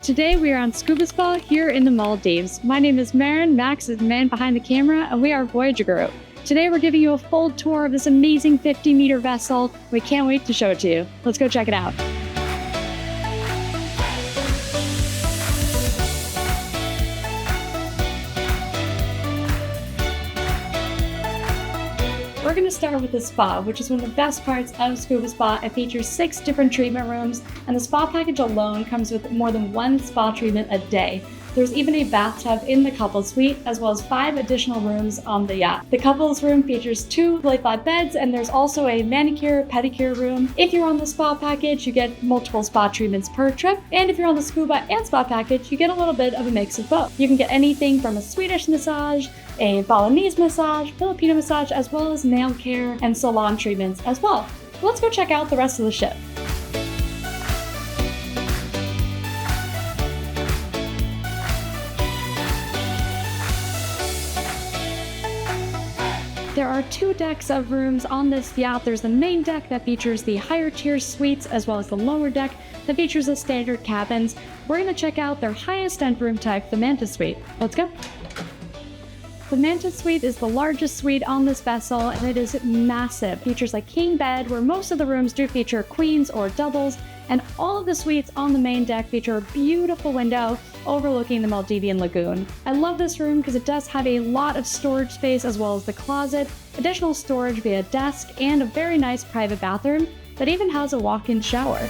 Today we are on Scuba Spa here in the Maldives. My name is Maren, Max is the man behind the camera, and we are Voyager Group. Today we're giving you a full tour of this amazing 50-meter vessel. We can't wait to show it to you. Let's go check it out. We're going to start with the spa, which is one of the best parts of Scuba Spa. It features 6 different treatment rooms, and the spa package alone comes with more than 1 spa treatment a day. There's even a bathtub in the couples suite, as well as 5 additional rooms on the yacht. The couples room features 2 lay-flat beds, and there's also a manicure, pedicure room. If you're on the spa package, you get multiple spa treatments per trip, and if you're on the scuba and spa package, you get a little bit of a mix of both. You can get anything from a Swedish massage, a Balinese massage, Filipino massage, as well as nail care and salon treatments as well. Let's go check out the rest of the ship. There are 2 decks of rooms on this yacht. There's the main deck that features the higher tier suites, as well as the lower deck that features the standard cabins. We're going to check out their highest end room type, the Manta Suite. Let's go. The Manta Suite is the largest suite on this vessel, and it is massive. It features a king bed, where most of the rooms do feature queens or doubles, and all of the suites on the main deck feature a beautiful window overlooking the Maldivian lagoon. I love this room because it does have a lot of storage space, as well as the closet, additional storage via desk, and a very nice private bathroom that even has a walk-in shower.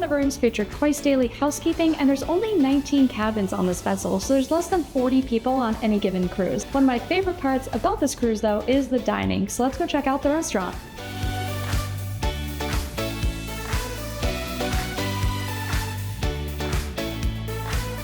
Rooms feature twice daily housekeeping, and there's only 19 cabins on this vessel, so there's less than 40 people on any given cruise. One of my favorite parts about this cruise, though, is the dining, so let's go check out the restaurant.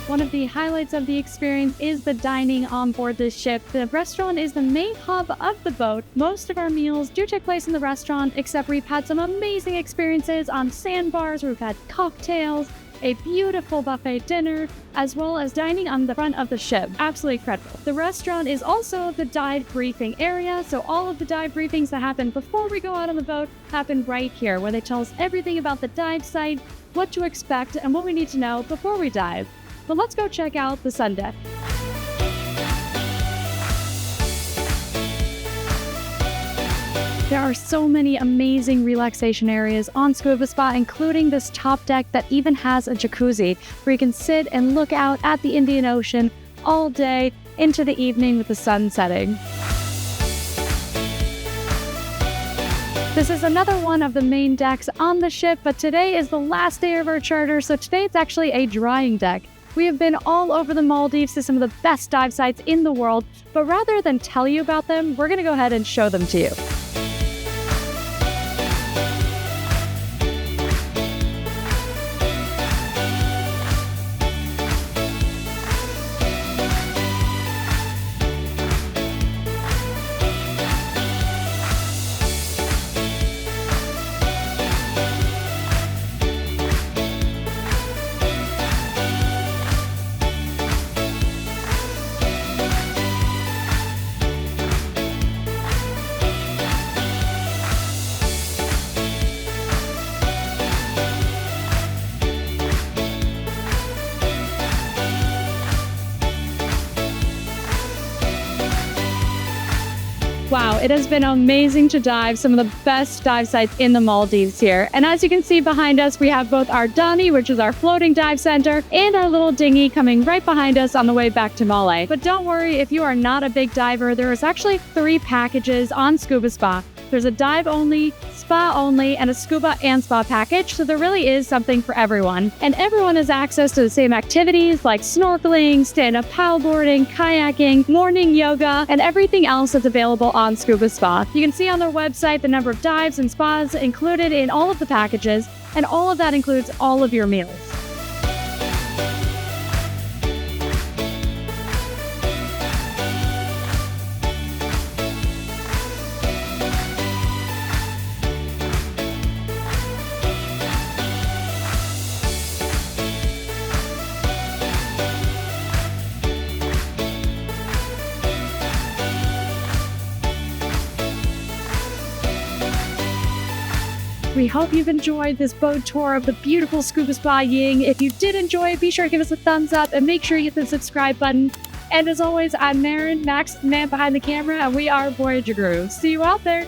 One of the highlights of the experience is the dining on board this ship. The restaurant is the main hub of the boat. Most of our meals do take place in the restaurant, except we've had some amazing experiences on sandbars, where we've had cocktails, a beautiful buffet dinner, as well as dining on the front of the ship. Absolutely incredible. The restaurant is also the dive briefing area, so all of the dive briefings that happen before we go out on the boat happen right here, where they tell us everything about the dive site, what to expect, and what we need to know before we dive. But let's go check out the Sundeck. There are so many amazing relaxation areas on Scuba Spa, including this top deck that even has a jacuzzi, where you can sit and look out at the Indian Ocean all day into the evening with the sun setting. This is another one of the main decks on the ship, but today is the last day of our charter, so today it's actually a drying deck. We have been all over the Maldives to some of the best dive sites in the world, but rather than tell you about them, we're going to go ahead and show them to you. Wow, it has been amazing to dive some of the best dive sites in the Maldives here. And as you can see behind us, we have both our Dani, which is our floating dive center, and our little dinghy coming right behind us on the way back to Malay. But don't worry, if you are not a big diver, there is actually 3 packages on Scuba Spa. There's a dive only, spa only, and a scuba and spa package, so there really is something for everyone. And everyone has access to the same activities like snorkeling, stand-up paddleboarding, kayaking, morning yoga, and everything else that's available on Scuba Spa. You can see on their website the number of dives and spas included in all of the packages, and all of that includes all of your meals. We hope you've enjoyed this boat tour of the beautiful Scuba Spa Engh. If you did enjoy it, be sure to give us a thumbs up and make sure you hit the subscribe button. And as always, I'm Maren, Max, the man behind the camera, and we are Voyager Crew. See you out there!